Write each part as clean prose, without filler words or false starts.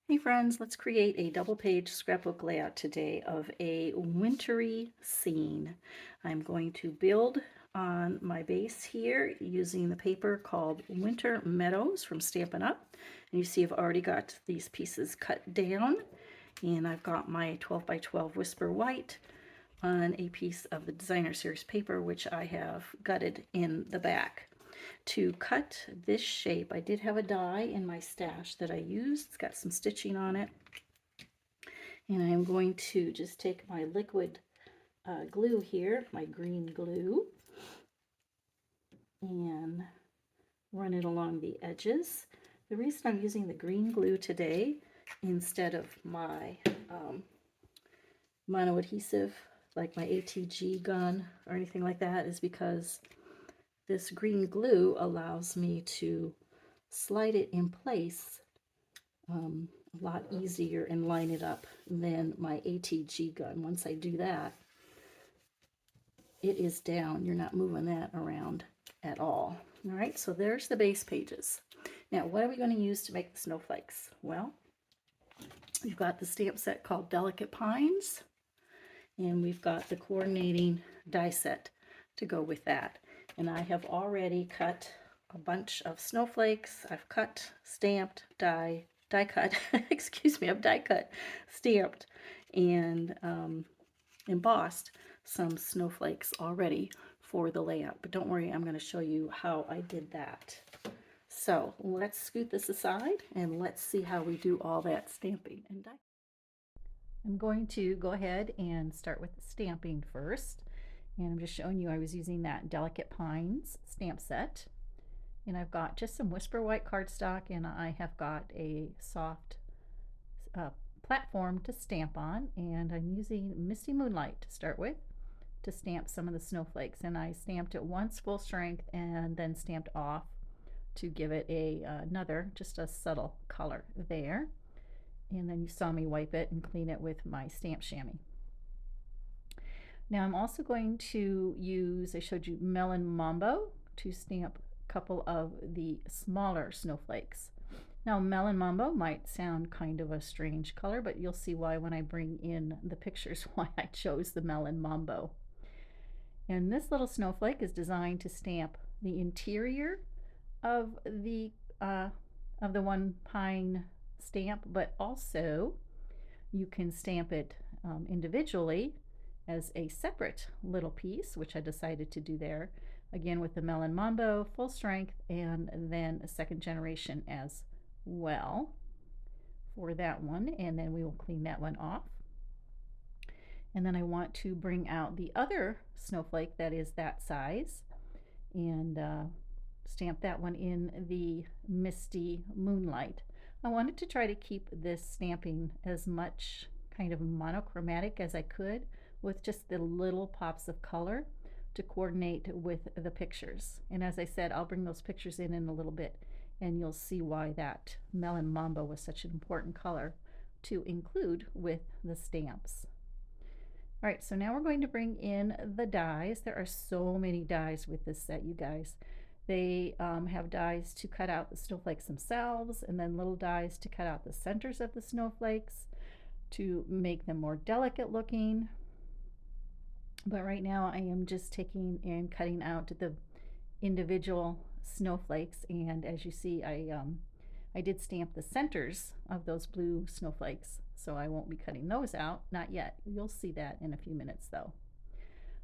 Hey friends, let's create a double page scrapbook layout today of a wintry scene. I'm going to build on my base here using the paper called Winter Meadows from Stampin' Up. And you see I've already got these pieces cut down, and I've got my 12 by 12 Whisper White on a piece of the Designer Series paper, which I have gutted in the back. To cut this shape, I did have a die in my stash that I used. It's got some stitching on it. And I'm going to just take my liquid glue here, my green glue, and run it along the edges. The reason I'm using the green glue today instead of my mono adhesive, like my ATG gun or anything like that, is because this green glue allows me to slide it in place a lot easier and line it up than my ATG gun. Once I do that, it is down. You're not moving that around at all. All right, so there's the base pages. Now, what are we going to use to make the snowflakes? Well, we've got the stamp set called Delicate Pines, and we've got the coordinating die set to go with that. And I have already cut a bunch of snowflakes. I've cut, stamped, die cut, excuse me, I've die cut, stamped, and embossed some snowflakes already for the layout. But don't worry, I'm going to show you how I did that. So let's scoot this aside and let's see how we do all that stamping and die. I'm going to go ahead and start with the stamping first. And I'm just showing you I was using that Delicate Pines stamp set. And I've got just some Whisper White cardstock, and I have got a soft platform to stamp on. And I'm using Misty Moonlight to start with to stamp some of the snowflakes. And I stamped it once full strength and then stamped off to give it another, just a subtle color there. And then you saw me wipe it and clean it with my stamp chamois. Now I'm also going to use, I showed you Melon Mambo to stamp a couple of the smaller snowflakes. Now Melon Mambo might sound kind of a strange color, but you'll see why when I bring in the pictures why I chose the Melon Mambo. And this little snowflake is designed to stamp the interior of the one pine stamp, but also you can stamp it individually as a separate little piece, which I decided to do there, again with the Melon Mambo full strength, and then a second generation as well for that one, and then we will clean that one off. And then I want to bring out the other snowflake that is that size and stamp that one in the Misty Moonlight. I wanted to try to keep this stamping as much kind of monochromatic as I could, with just the little pops of color to coordinate with the pictures. And as I said, I'll bring those pictures in a little bit, and you'll see why that Melon Mambo was such an important color to include with the stamps. All right, so now we're going to bring in the dies. There are so many dies with this set, you guys. They have dies to cut out the snowflakes themselves, and then little dies to cut out the centers of the snowflakes to make them more delicate looking. But right now I am just taking and cutting out the individual snowflakes, and as you see I did stamp the centers of those blue snowflakes, so I won't be cutting those out, not yet. You'll see that in a few minutes though.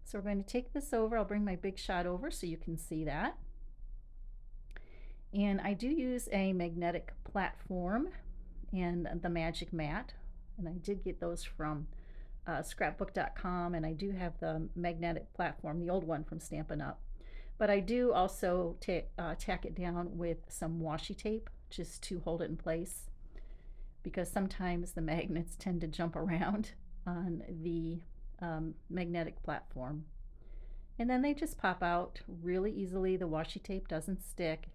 So we're going to take this over. I'll bring my big shot over so you can see that. And I do use a magnetic platform and the magic mat, and I did get those from scrapbook.com, and I do have the magnetic platform, the old one from Stampin' Up. But I do also tack it down with some washi tape just to hold it in place, because sometimes the magnets tend to jump around on the magnetic platform. And then they just pop out really easily. The washi tape doesn't stick,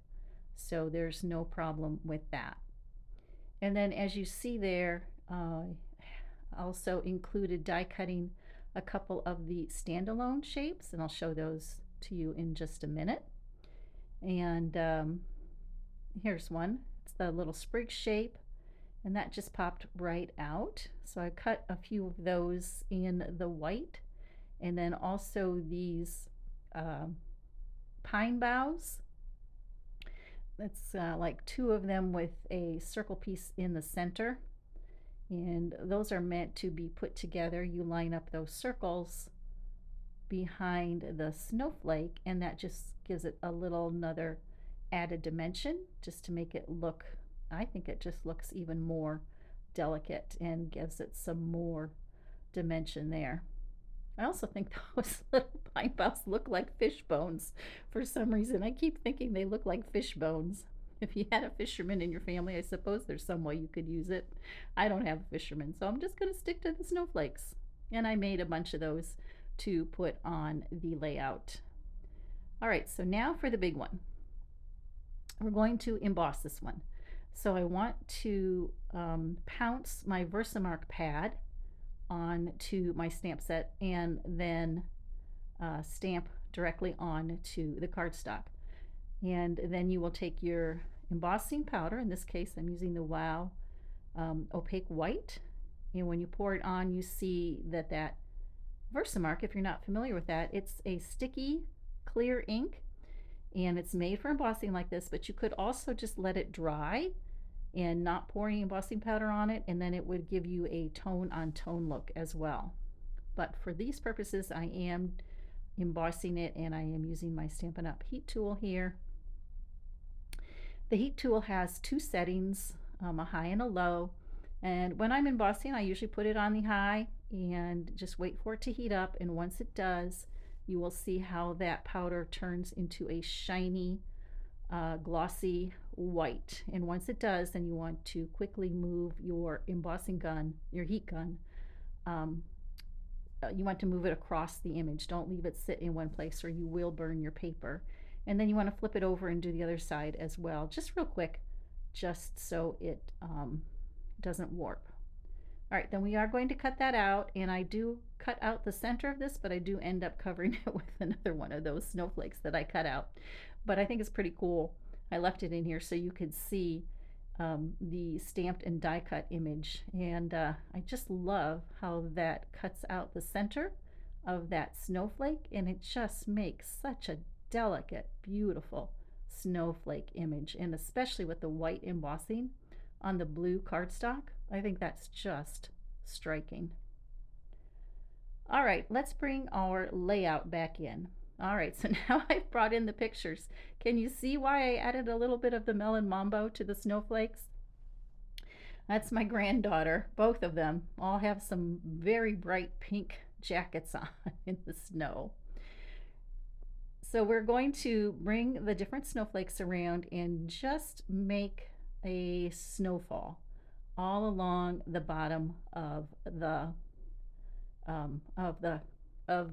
so there's no problem with that. And then as you see there, also included die cutting a couple of the standalone shapes, and I'll show those to you in just a minute. And here's one. It's the little sprig shape, and that just popped right out. So I cut a few of those in the white, and then also these pine boughs. That's like 2 of them with a circle piece in the center, and those are meant to be put together. You line up those circles behind the snowflake, and that just gives it a little another added dimension, just to make it look, I think it just looks even more delicate and gives it some more dimension there. I also think those little pine boughs look like fish bones for some reason. I keep thinking they look like fish bones. If you had a fisherman in your family, I suppose there's some way you could use it. I don't have a fisherman, so I'm just going to stick to the snowflakes. And I made a bunch of those to put on the layout. All right, so now for the big one. We're going to emboss this one. So I want to pounce my Versamark pad onto my stamp set and then stamp directly onto the cardstock. And then you will take your embossing powder. In this case, I'm using the Wow opaque white. And when you pour it on, you see that that Versamark, if you're not familiar with that, it's a sticky clear ink, and it's made for embossing like this, but you could also just let it dry and not pour any embossing powder on it, and then it would give you a tone on tone look as well. But for these purposes, I am embossing it, and I am using my Stampin' Up heat tool here. The heat tool has 2 settings, a high and a low, and when I'm embossing, I usually put it on the high and just wait for it to heat up, and once it does, you will see how that powder turns into a shiny, glossy white. And once it does, then you want to quickly move your embossing gun, your heat gun. You want to move it across the image. Don't leave it sit in one place or you will burn your paper. And then you want to flip it over and do the other side as well, just real quick, just so it doesn't warp. All right, then we are going to cut that out, and I do cut out the center of this, but I do end up covering it with another one of those snowflakes that I cut out. But I think it's pretty cool. I left it in here so you could see the stamped and die cut image, and I just love how that cuts out the center of that snowflake, and it just makes such a delicate, beautiful snowflake image, and especially with the white embossing on the blue cardstock, I think that's just striking. All right, let's bring our layout back in. All right, so now I've brought in the pictures. Can you see why I added a little bit of the Melon Mambo to the snowflakes? That's my granddaughter. Both of them all have some very bright pink jackets on in the snow. So we're going to bring the different snowflakes around and just make a snowfall all along the bottom of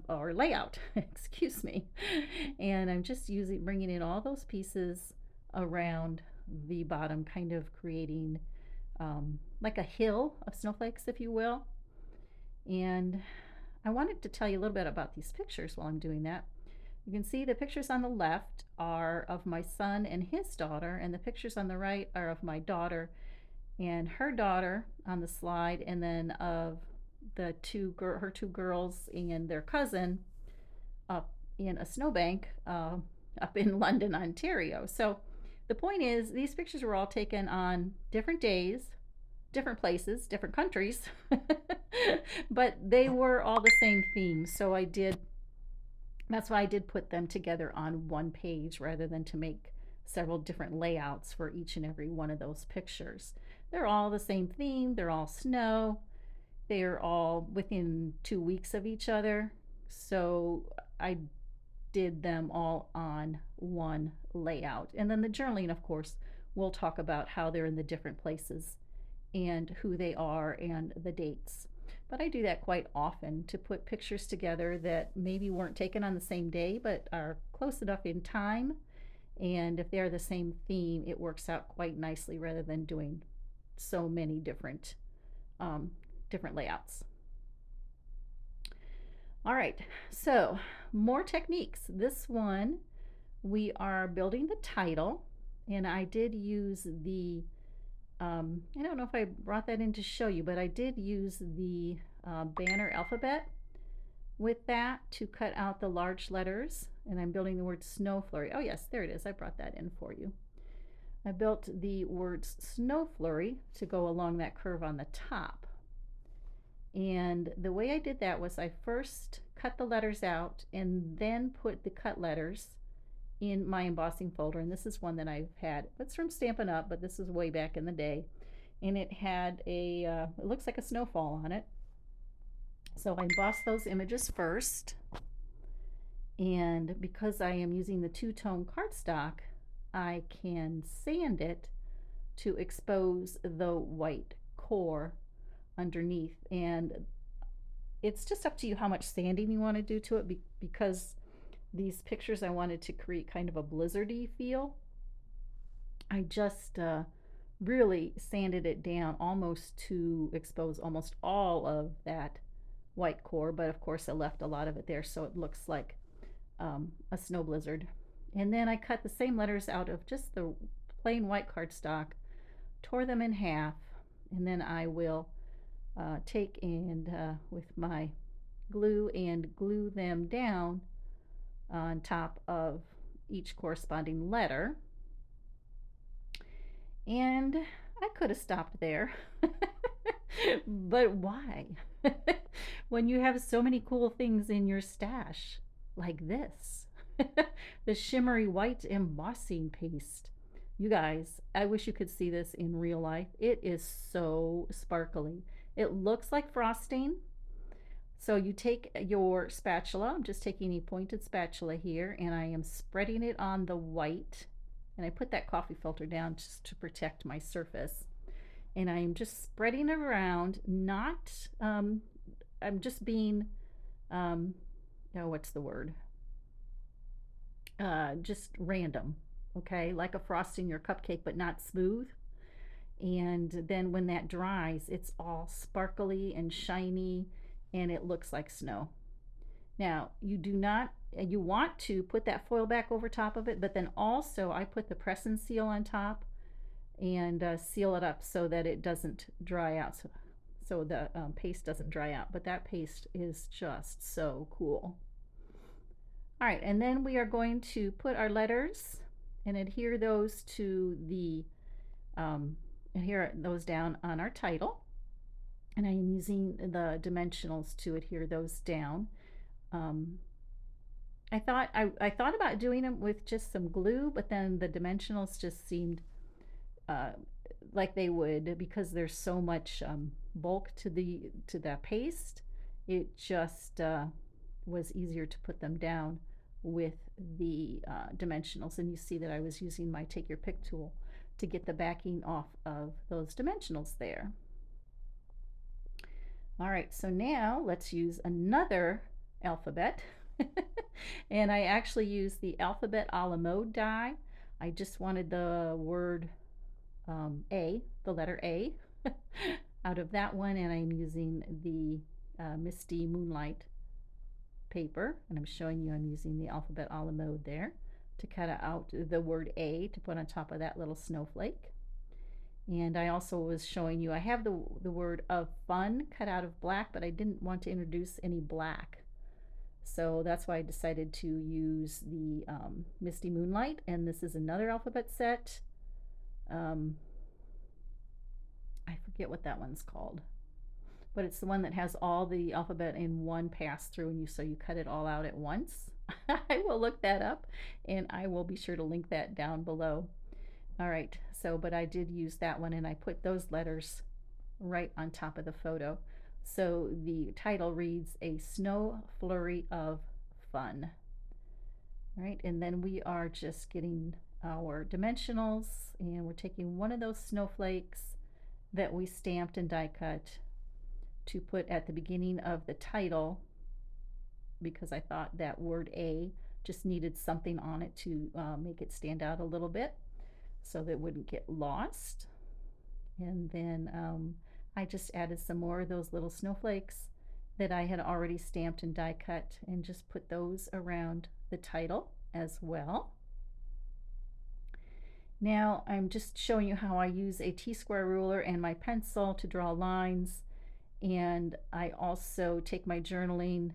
our layout. Excuse me. And I'm just bringing in all those pieces around the bottom, kind of creating like a hill of snowflakes, if you will. And I wanted to tell you a little bit about these pictures while I'm doing that. You can see the pictures on the left are of my son and his daughter, and the pictures on the right are of my daughter and her daughter on the slide, and then of the her two girls and their cousin up in a snowbank up in London, Ontario. So the point is, these pictures were all taken on different days, different places, different countries, but they were all the same theme. So that's why I did put them together on one page rather than to make several different layouts for each and every one of those pictures. They're all the same theme. They're all snow. They're all within 2 weeks of each other. So I did them all on one layout. And then the journaling, of course, we'll talk about how they're in the different places and who they are and the dates. But I do that quite often to put pictures together that maybe weren't taken on the same day but are close enough in time. And if they're the same theme, it works out quite nicely rather than doing so many different layouts. All right, so more techniques. This one, we are building the title, and I did use the I don't know if I brought that in to show you, but I did use the banner alphabet with that to cut out the large letters, and I'm building the word snow flurry. Oh yes, there it is. I brought that in for you. I built the words snow flurry to go along that curve on the top. And the way I did that was I first cut the letters out and then put the cut letters in my embossing folder. And this is one that I've had. It's from Stampin' Up, but this is way back in the day. And it had a, it looks like a snowfall on it. So I embossed those images first. And because I am using the two-tone cardstock, I can sand it to expose the white core underneath. And it's just up to you how much sanding you want to do to it, because these pictures I wanted to create kind of a blizzardy feel. I just really sanded it down almost to expose almost all of that white core, but of course I left a lot of it there so it looks like a snow blizzard. And then I cut the same letters out of just the plain white cardstock, tore them in half, and then I will take and with my glue and glue them down on top of each corresponding letter. And I could have stopped there, but why? When you have so many cool things in your stash, like this, the shimmery white embossing paste. You guys, I wish you could see this in real life. It is so sparkly. It looks like frosting. So you take your spatula, I'm just taking a pointed spatula here, and I am spreading it on the white. And I put that coffee filter down just to protect my surface. And I am just spreading it around, not, I'm just being, oh, what's the word? Just random, okay? Like a frosting your cupcake, but not smooth. And then when that dries, it's all sparkly and shiny, and it looks like snow. Now, you want to put that foil back over top of it, but then also I put the press and seal on top and seal it up so that it doesn't dry out, so the paste doesn't dry out. But that paste is just so cool. All right, and then we are going to put our letters and adhere those to the, adhere those down on our title. And I am using the dimensionals to adhere those down. I thought about doing them with just some glue, but then the dimensionals just seemed like they would, because there's so much bulk to the paste. It just was easier to put them down with the dimensionals. And you see that I was using my take your pick tool to get the backing off of those dimensionals there. All right, so now let's use another alphabet. And I actually used the alphabet a la mode die. I just wanted the word A, the letter A, out of that one, and I'm using the Misty Moonlight paper, and I'm showing you I'm using the alphabet a la mode there to cut out the word A to put on top of that little snowflake. And I also was showing you I have the word of fun cut out of black, but I didn't want to introduce any black. So that's why I decided to use the Misty Moonlight, and this is another alphabet set. I forget what that one's called, but it's the one that has all the alphabet in one pass through, and so you cut it all out at once. I will look that up, and I will be sure to link that down below. All right, so but I did use that one, and I put those letters right on top of the photo. So the title reads A Snow Flurry of Fun. All right, and then we are just getting our dimensionals, and we're taking one of those snowflakes that we stamped and die cut to put at the beginning of the title, because I thought that word A just needed something on it to make it stand out a little bit so that it wouldn't get lost. And then I just added some more of those little snowflakes that I had already stamped and die cut, and just put those around the title as well. Now I'm just showing you how I use a T-square ruler and my pencil to draw lines, and I also take my journaling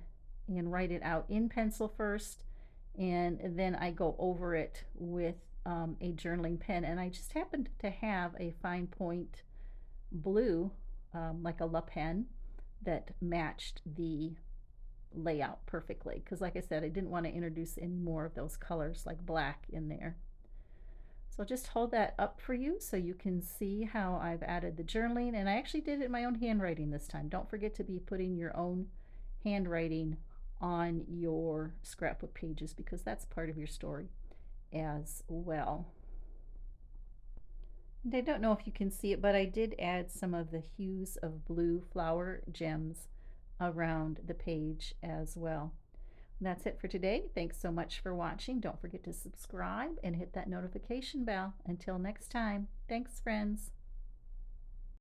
and write it out in pencil first, and then I go over it with a journaling pen. And I just happened to have a fine point blue, like a La Pen, that matched the layout perfectly, because like I said, I didn't want to introduce any more of those colors like black in there. So I'll just hold that up for you so you can see how I've added the journaling, and I actually did it in my own handwriting this time. Don't forget to be putting your own handwriting on your scrapbook pages, because that's part of your story as well. And I don't know if you can see it, but I did add some of the hues of blue flower gems around the page as well. That's it for today. Thanks so much for watching. Don't forget to subscribe and hit that notification bell. Until next time, thanks, friends.